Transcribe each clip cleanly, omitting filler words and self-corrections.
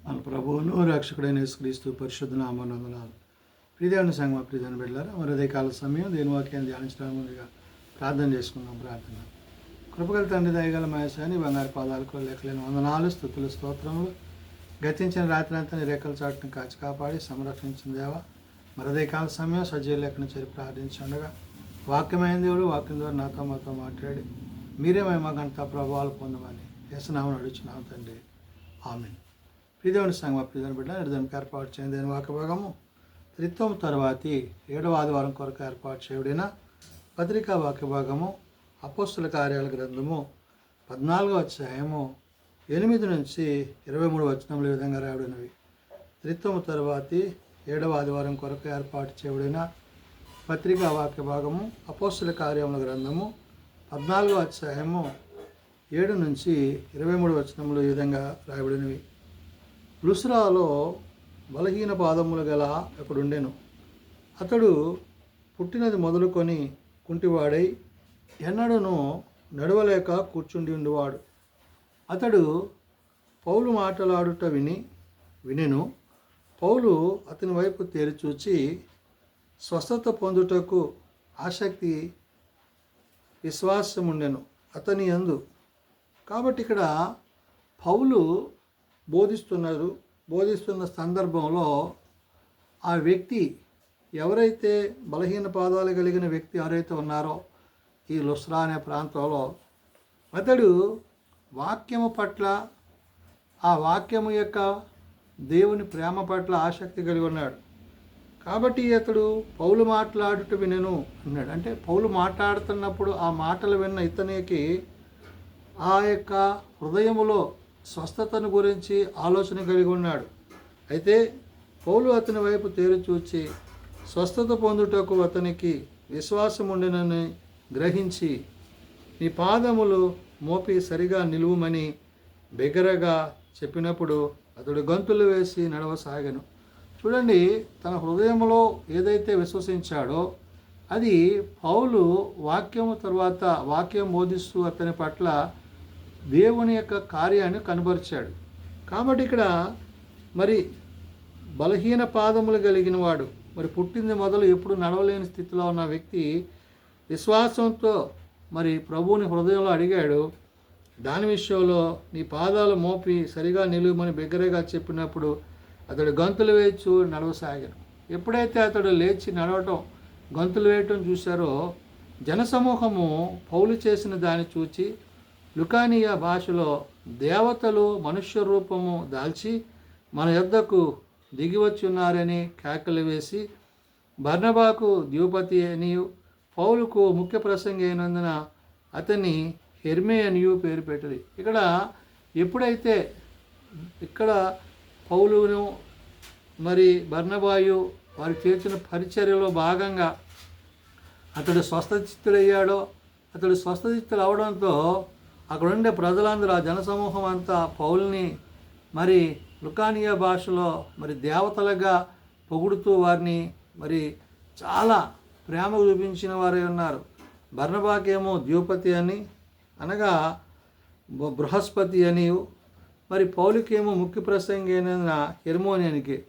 మన ప్రభువును రక్షకుడైన యేసుక్రీస్తు పరిశుద్ధ నామమునందునాలు. ప్రియదేవుని సంగమ ప్రియదేవుని బిడ్డలారా, మరి అదే కాల సమయం దేని వాక్యాన్ని ధ్యానించడానికి ముందుగా ప్రార్థన చేసుకుందాం. ప్రార్థన. కృపగల తండ్రి, దయగల మహేశాని బంగారు పాదాలకు లెక్కలేని వందనాలు, స్తుతులు, స్తోత్రములు. గతించిన రాత్రి అంతా నీ రెక్కల చాటును కాచి కాపాడి సంరక్షించిన దేవా, మరి అదే కాల సమయం సజీవ లెక్కను చేరి ప్రార్థించుండగా వాక్యమైన దేవుడు వాక్యం ద్వారా నాతో మాతో మాట్లాడి మీరే మేము గంట ప్రభావాలు పొందమని యేసునామమున అడుగుచున్నాం తండ్రి. ఆమేన్. ప్రియదేవుని సంగమ ప్రియదేవుని బిడ్డ నిర్ధానికి ఏర్పాటు చేయని దేని వాక్య భాగము త్రిత్వం తర్వాతి 7వ ఆదివారం కొరకు ఏర్పాటు చేయబడిన పత్రికా వాక్య భాగము అపోస్తుల కార్యాల గ్రంథము 14వ అధ్యాయము 8 నుంచి 23 వచనముల విధంగా రాయబడినవి. త్రిత్వం తర్వాతి 7వ ఆదివారం కొరకు ఏర్పాటు చేయబడిన పత్రికా వాక్య భాగము అపోస్తుల కార్యముల గ్రంథము 14వ అధ్యాయము 7 నుంచి 23 వచనములు ఈ విధంగా రాయబడినవి. లుస్రాలో బలహీన పాదములు గల ఒకడుండెను. అతడు పుట్టినది మొదలుకొని కుంటివాడై ఎన్నడూను నడవలేక కూర్చుండి ఉండేవాడు. అతడు పౌలు మాట్లాడుట వినెను. పౌలు అతని వైపు తేరిచూచి స్వస్థత పొందుటకు ఆసక్తి విశ్వాసం ఉండెను అతని యందు. కాబట్టి ఇక్కడ పౌలు బోధిస్తున్న సందర్భంలో ఆ వ్యక్తి ఎవరైతే బలహీన పాదాలు కలిగిన వ్యక్తి ఎవరైతే ఉన్నారో ఈ లుస్రా అనే ప్రాంతంలో అతడు వాక్యము పట్ల, ఆ వాక్యము యొక్క దేవుని ప్రేమ పట్ల ఆసక్తి కలిగి ఉన్నాడు. కాబట్టి అతడు పౌలు మాట్లాడుట వినెను అన్నాడు. అంటే పౌలు మాట్లాడుతున్నప్పుడు ఆ మాటలు విన్న ఇతనికి ఆ యొక్క హృదయములో స్వస్థతను గురించి ఆలోచన కలిగి ఉన్నాడు. అయితే పౌలు అతని వైపు తేరి చూచి స్వస్థత పొందుటకు అతనికి విశ్వాసం ఉండినని గ్రహించి నీ పాదములు మోపి సరిగా నిలువుమని బిగ్గరగా చెప్పినప్పుడు అతడు గంతులు వేసి నడవసాగెను. చూడండి, తన హృదయంలో ఏదైతే విశ్వసించాడో అది పౌలు వాక్యము తర్వాత వాక్యం బోధిస్తూ అతని పట్ల దేవుని యొక్క కార్యాన్ని కనబరిచాడు. కాబట్టి ఇక్కడ మరి బలహీన పాదములు కలిగిన వాడు, మరి పుట్టింది మొదలు ఎప్పుడు నడవలేని స్థితిలో ఉన్న వ్యక్తి విశ్వాసంతో మరి ప్రభువుని హృదయంలో అడిగాడు. దాని విషయంలో నీ పాదాలు మోపి సరిగా నిలువమని బిగ్గరగా చెప్పినప్పుడు అతడు గంతులు వేయచ్చు నడవసాగాడు. ఎప్పుడైతే అతడు లేచి నడవటం, గంతులు వేయటం చూశారో జనసమూహము పౌలు చేసిన దాన్ని చూచి లుకానియా భాషలో దేవతలు మనుష్య రూపము దాల్చి మన యొద్దకు దిగివచ్చి ఉన్నారని కేకలు వేసి బర్నబాకు ద్యూపతి అనియు పౌలుకు ముఖ్య ప్రసంగి అయినందున అతన్ని హెర్మే అనియు పేరు పెట్టింది. ఎప్పుడైతే ఇక్కడ పౌలును మరి బర్నబాయు వారు చేసిన పరిచర్యలో భాగంగా అతడు స్వస్థచిత్తుడయ్యాడో, అతడు స్వస్థచిత్తులు అవడంతో అక్కడ ఉండే ప్రజలందరూ, ఆ జనసమూహం అంతా పౌల్ని మరి లుకానియా భాషలో మరి దేవతలుగా పొగుడుతూ వారిని మరి చాలా ప్రేమ చూపించిన వారే ఉన్నారు. బర్నబాకేమో ద్యూపతి అని, అనగా బృహస్పతి అని, మరి పౌలుకేమో ముఖ్య ప్రసంగి అయిన హెర్మోనియనికి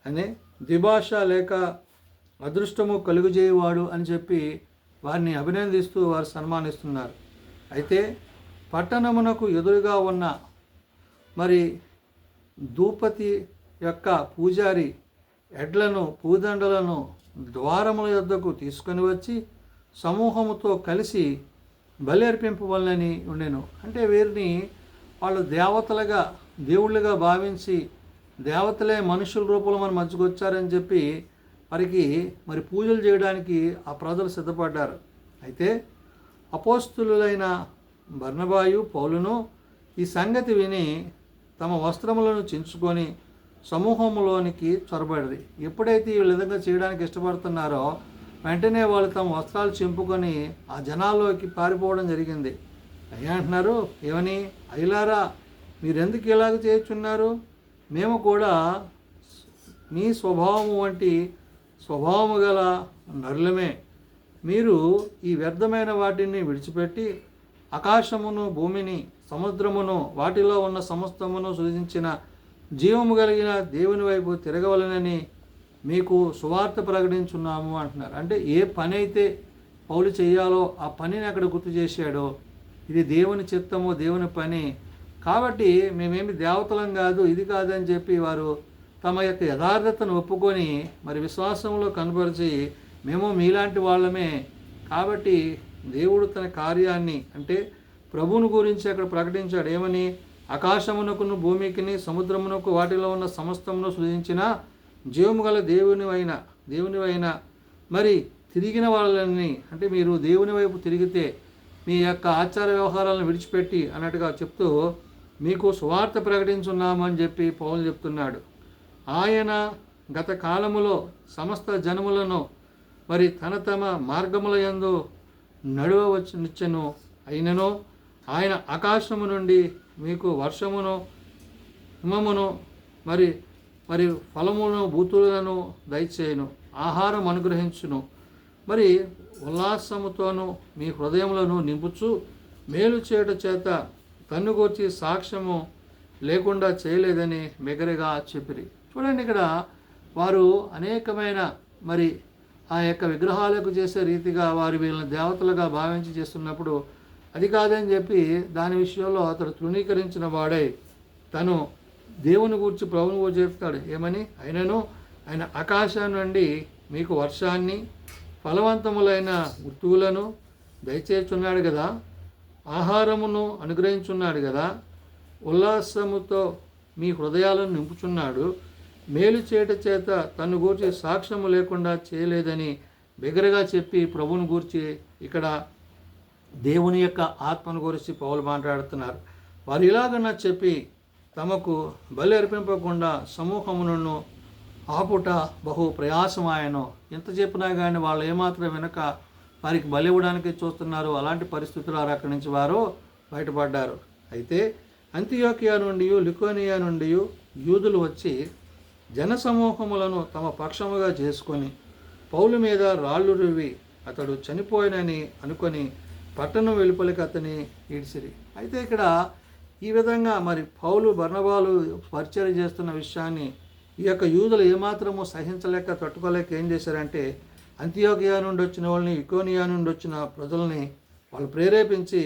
అని ద్విభాష లేక అదృష్టము కలుగుజేయవాడు అని చెప్పి వారిని అభినందిస్తూ వారు సన్మానిస్తున్నారు. అయితే పట్టణమునకు ఎదురుగా ఉన్న మరి ధూపతి యొక్క పూజారి ఎడ్లను, పూదండలను ద్వారముల యొద్దకు తీసుకొని వచ్చి సమూహముతో కలిసి బలి అర్పింపవలనని ఉండెను. అంటే వీరిని వాళ్ళు దేవతలుగా, దేవుళ్ళుగా భావించి దేవతలే మనుషుల రూపంలో మన మధ్యకు వచ్చారని చెప్పి వారికి మరి పూజలు చేయడానికి ఆ ప్రజలు సిద్ధపడ్డారు. అయితే అపోస్తులైన బర్నబాయు పౌలును ఈ సంగతి విని తమ వస్త్రములను చించుకొని సమూహంలోనికి చొరబడింది. ఎప్పుడైతే వీళ్ళు విధంగా చేయడానికి ఇష్టపడుతున్నారో వెంటనే వాళ్ళు తమ వస్త్రాలు చింపుకొని ఆ జనాల్లోకి పారిపోవడం జరిగింది. అయ్యా అంటున్నారు, ఏమని, అయ్యలారా మీరెందుకు ఇలాగ చేయుచున్నారు? మేము కూడా మీ స్వభావము వంటి స్వభావము గల నరులమే. మీరు ఈ వ్యర్థమైన వాటిని విడిచిపెట్టి ఆకాశమును, భూమిని, సముద్రమును, వాటిలో ఉన్న సమస్తమును సృజించిన జీవము కలిగిన దేవుని వైపు తిరగవలనని మీకు సువార్త ప్రకటించున్నాము అంటున్నారు. అంటే ఏ పని అయితే పౌలు చేయాలో ఆ పనిని అక్కడ గుర్తు చేశాడో, ఇది దేవుని చిత్తము, దేవుని పని కాబట్టి మేమేమి దేవతలం కాదు, ఇది కాదని చెప్పి వారు తమ యొక్క యథార్థతను ఒప్పుకొని మరి విశ్వాసంలో కనపరిచి మేము మీలాంటి వాళ్ళమే కాబట్టి దేవుడు తన కార్యాన్ని అంటే ప్రభువును గురించి అక్కడ ప్రకటించాడు. ఏమని? ఆకాశమునకును భూమికిని సముద్రమునకు వాటిలో ఉన్న సమస్తమును సృజించిన జీవము గల దేవునివైన మరి తిరిగిన వాళ్ళని అంటే మీరు దేవుని వైపు తిరిగితే మీ యొక్క ఆచార వ్యవహారాలను విడిచిపెట్టి అన్నట్టుగా చెప్తూ మీకు సువార్త ప్రకటించున్నామని చెప్పి పౌలు చెప్తున్నాడు. ఆయన గత కాలములో సమస్త జనములను మరి తమ మార్గముల యందు నడవవచ్చునిచ్చెను. అయినను ఆయన ఆకాశము నుండి మీకు వర్షమును హిమమును మరి మరి ఫలములను భూతులను దయచేయును, ఆహారం అనుగ్రహించును, మరి ఉల్లాసముతోనూ మీ హృదయములను నింపుచు మేలు చేయట చేత తన్ను గూర్చి సాక్ష్యము లేకుండా చేయలేదని బిగ్గరగా చెప్పిరి. చూడండి, ఇక్కడ వారు అనేకమైన మరి ఆ యొక్క విగ్రహాలకు చేసే రీతిగా వారు వీళ్ళని దేవతలుగా భావించి చేస్తున్నప్పుడు అది కాదని చెప్పి దాని విషయంలో అతడు తృణీకరించిన వాడై తను దేవుని గురించి ప్రభుని గురించి చెప్తాడు. ఏమని? ఆయన ఆకాశం నుండి మీకు వర్షాన్ని ఫలవంతములైన గుర్తువులను దయచేస్తున్నాడు కదా, ఆహారమును అనుగ్రహించున్నాడు కదా, ఉల్లాసముతో మీ హృదయాలను నింపుచున్నాడు, మేలు చేయట చేత తను గూర్చి సాక్ష్యము లేకుండా చేయలేదని బిగ్గరగా చెప్పి ప్రభుని గూర్చి ఇక్కడ దేవుని యొక్క ఆత్మను గురించి పౌలు మాట్లాడుతున్నారు. వారు ఇలాగన్నా చెప్పి తమకు బలి అర్పింపకుండా సమూహమును ఆపుట బహు ప్రయాసమాయను. ఎంత చెప్పినా కానీ వాళ్ళు ఏమాత్రం వెనక వారికి బలి ఇవ్వడానికి చూస్తున్నారు. అలాంటి పరిస్థితులు అక్కడి నుంచి వారు బయటపడ్డారు. అయితే అంతియోకియా నుండి లికోనియా నుండి యూదులు వచ్చి జనసమూహములను తమ పక్షముగా చేసుకొని పౌలు మీద రాళ్ళు రువ్వి అతడు చనిపోయినని అనుకొని పట్టణం వెలుపలికి అతని ఈడ్చిరి. అయితే ఇక్కడ ఈ విధంగా మరి పౌలు బర్నబాలు పరిచయం చేస్తున్న విషయాన్ని ఈ యొక్క యూదులు ఏమాత్రమూ సహించలేక తట్టుకోలేక ఏం చేశారంటే అంతియోకియా నుండి వచ్చిన వాళ్ళని, ఇకోనియా నుండి వచ్చిన ప్రజల్ని వాళ్ళు ప్రేరేపించి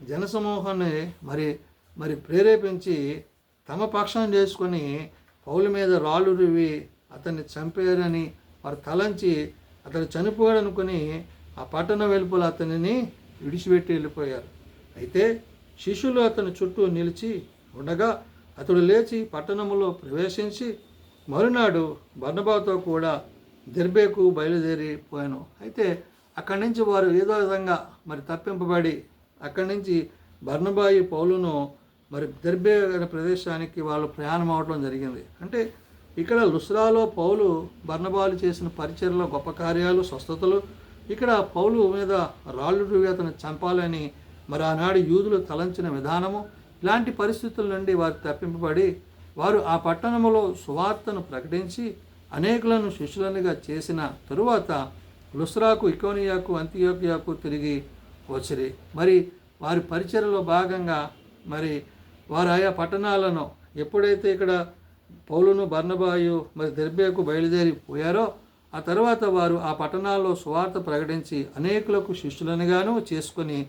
జనసమూహాన్ని మరి ప్రేరేపించి తమ పక్షం చేసుకొని పౌలు మీద రాళ్ళు రువ్వి అతన్ని చంపారని వారు తలంచి అతను చనిపోయాడు అనుకుని ఆ పట్టణ వెలుపల అతనిని విడిచిపెట్టి వెళ్ళిపోయారు. అయితే శిష్యులు అతని చుట్టూ నిలిచి ఉండగా అతడు లేచి పట్టణములో ప్రవేశించి మరునాడు బర్నబాతో కూడా దెర్బేకు బయలుదేరిపోయాను. అయితే అక్కడి నుంచి వారు ఏదో విధంగా మరి తప్పింపబడి అక్కడి నుంచి బర్నబాయి పౌలును మరి దెర్బే అనే ప్రదేశానికి వాళ్ళు ప్రయాణం అవడం జరిగింది. అంటే ఇక్కడ లుస్రాలో పౌలు బర్నబాలు చేసిన పరిచర్లో గొప్ప కార్యాలు, స్వస్థతలు, ఇక్కడ పౌలు మీద రాళ్ళు రువ్వి అతను చంపాలని మరి ఆనాడు యూదులు తలంచిన విధానము, ఇలాంటి పరిస్థితుల నుండి వారు తప్పింపబడి వారు ఆ పట్టణములో సువార్తను ప్రకటించి అనేకులను శిష్యులనుగా చేసిన తరువాత లుస్రాకు, ఇకోనియాకు, అంతియోకియాకు తిరిగి వచ్చిరి. మరి వారి పరిచర్యలో భాగంగా మరి వారు ఆయా పట్టణాలను ఎప్పుడైతే ఇక్కడ పౌలును బర్నబాయు మరి దెర్బేకు బయలుదేరిపోయారో ఆ తర్వాత వారు ఆ పట్టణాల్లో సువార్త ప్రకటించి అనేకులకు శిష్యులనుగాను చేసుకొని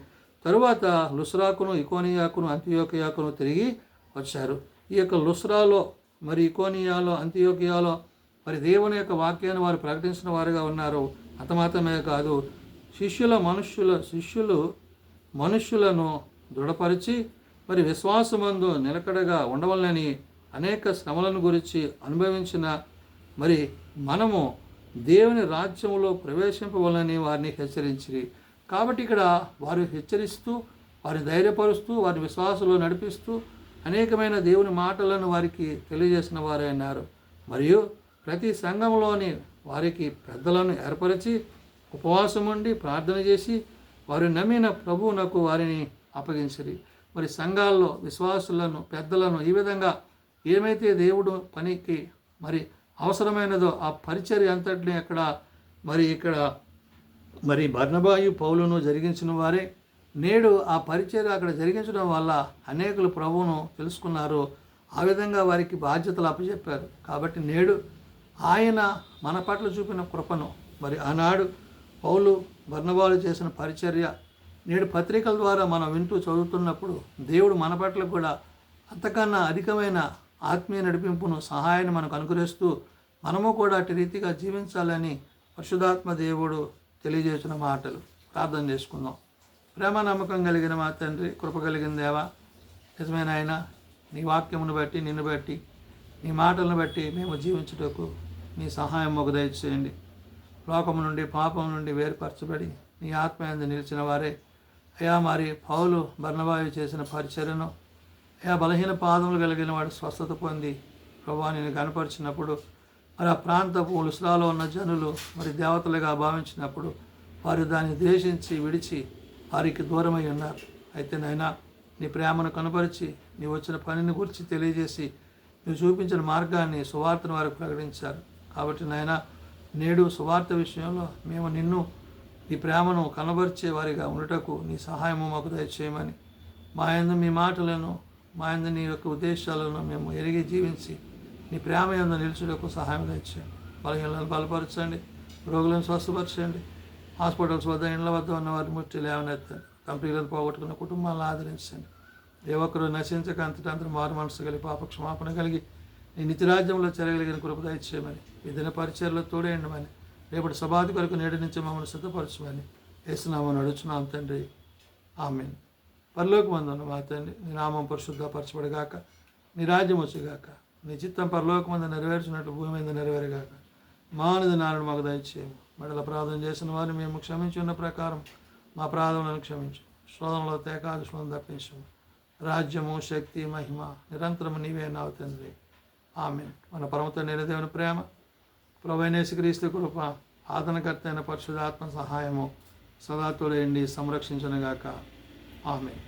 తరువాత లుస్రాకును, ఇకోనియాకును, అంతియోకియాకును తిరిగి వచ్చారు. ఈ యొక్క లుస్రాలో మరి ఇకోనియాలో, అంతియోకియాలో మరి దేవుని యొక్క వాక్యాన్ని వారు ప్రకటించిన వారుగా ఉన్నారు. అంత మాత్రమే కాదు, శిష్యులు మనుష్యులను దృఢపరిచి మరి విశ్వాసమందు నిలకడగా ఉండవలనని అనేక శ్రమలను గురించి అనుభవించిన మరి మనము దేవుని రాజ్యంలో ప్రవేశింపవలనని వారిని హెచ్చరించిరి. కాబట్టి ఇక్కడ వారు హెచ్చరిస్తూ, వారిని ధైర్యపరుస్తూ, వారి విశ్వాసంలో నడిపిస్తూ అనేకమైన దేవుని మాటలను వారికి తెలియజేసిన వారే అన్నారు. మరియు ప్రతి సంఘంలోని వారికి పెద్దలను ఏర్పరిచి ఉపవాసం ఉండి ప్రార్థన చేసి వారు నమ్మిన ప్రభువునకు వారిని అప్పగించిరి. మరి సంఘాల్లో విశ్వాసులను, పెద్దలను ఈ విధంగా ఏమైతే దేవుడు పనికి మరి అవసరమైనదో ఆ పరిచర్య అంతటిని ఇక్కడ బర్నబాయు పౌలును జరిగించిన వారే నేడు ఆ పరిచర్య అక్కడ జరిగించడం వల్ల అనేకులు ప్రభువును తెలుసుకున్నారు. ఆ విధంగా వారికి బాధ్యతలు అప్పచెప్పారు. కాబట్టి నేడు ఆయన మన పట్ల చూపిన కృపను, మరి ఆనాడు పౌలు బర్నబాలు చేసిన పరిచర్య నేడు పత్రికల ద్వారా మనం వింటూ చదువుతున్నప్పుడు దేవుడు మన పట్ల కూడా అంతకన్నా అధికమైన ఆత్మీయ నడిపింపును, సహాయాన్ని మనకు అనుగ్రహిస్తూ మనము కూడా అటు రీతిగా జీవించాలని పరిశుద్ధాత్మ దేవుడు తెలియజేసిన మాటలు. ప్రార్థన చేసుకుందాం. ప్రేమ నమ్మకం కలిగిన మా తండ్రి, కృప కలిగిన దేవా, నిజమైన ఆయన నీ వాక్యమును బట్టి, నిన్ను బట్టి, నీ మాటలను బట్టి మేము జీవించుటకు నీ సహాయం మాకు దయచేయండి. లోకము నుండి, పాపం నుండి వేరుపరచబడి నీ ఆత్మయందు నిలిచిన వారే అయా, మరి పౌలు బర్నబాయు చేసిన పరిచర్యను అయా బలహీన పాదములు కలిగిన వాడు స్వస్థత పొంది ప్రభువా నేను కనపరిచినప్పుడు, మరి ఆ ప్రాంతపు లుస్రాలో ఉన్న జనులు మరి దేవతలుగా భావించినప్పుడు వారు దాన్ని ద్వేషించి విడిచి వారికి దూరమై ఉన్నారు. అయితే నాయనా నీ ప్రేమను కనపరిచి నీ వచ్చిన పనిని గురించి తెలియజేసి నువ్వు చూపించిన మార్గాన్ని, సువార్తను వారికి ప్రకటించారు. కాబట్టి నాయనా నేడు సువార్త విషయంలో మేము నిన్ను, నీ ప్రేమను కనబరిచే వారిగా ఉండటకు నీ సహాయము మాకు దయచేయమని, మా యందు మీ మాటలను, మా యందు నీ యొక్క ఉద్దేశాలను మేము ఎరిగి జీవించి నీ ప్రేమ యందు నిలుచుటకు సహాయం దయచేయండి. బలహీనలను బలపరచండి, రోగులను స్వస్థపరచండి, హాస్పిటల్స్ వద్ద, ఇండ్ల వద్ద ఉన్న వారిని ముట్టి లేవనెత్తండి, తమ ప్రియులను పోగొట్టుకున్న కుటుంబాలను ఆదరించండి. ఏ ఒక్కరూ నశించక అంతటంతా మారు మనసు కలిగి పాప క్షమాపణ కలిగి నీ నిత్యరాజ్యంలో చెరగలిగిన కృప దయచేయమని, ఈ దిన పరిచర్లో తోడేయండమని, రేపటి సభాది కొరకు నేటి నుంచి మమ్మల్ని సిద్ధపరచమని యేసునామమున అడుగుచున్నాం తండ్రి. ఆమేన్. పరలోకమందున్న మా తండ్రి, నీ నామం పరిశుద్ధపరచబడగాక, నీ రాజ్యం వచ్చుగాక, నీ చిత్తం పరలోకమందు నెరవేర్చినట్లు భూమి మీద నెరవేరుగాక. మానది నారాయణ మాకు దయచేయము. మెడల ప్రార్థన చేసిన వారిని మేము క్షమించి ఉన్న ప్రకారం మా ప్రార్థనలను క్షమించు. శోధనలో తేకాదుష్మం తప్పించము. రాజ్యము, శక్తి, మహిమ నిరంతరము నీవే నావు తండ్రి. ఆమేన్. మన పరమ తండ్రి దేవుని ప్రేమ, ప్రభువైన యేసుక్రీస్తు కృప, ఆదరణకర్త అయిన పరిశుద్ధాత్మ సహాయము సదా తోడేయండి, సంరక్షించునుగాక. ఆమేన్.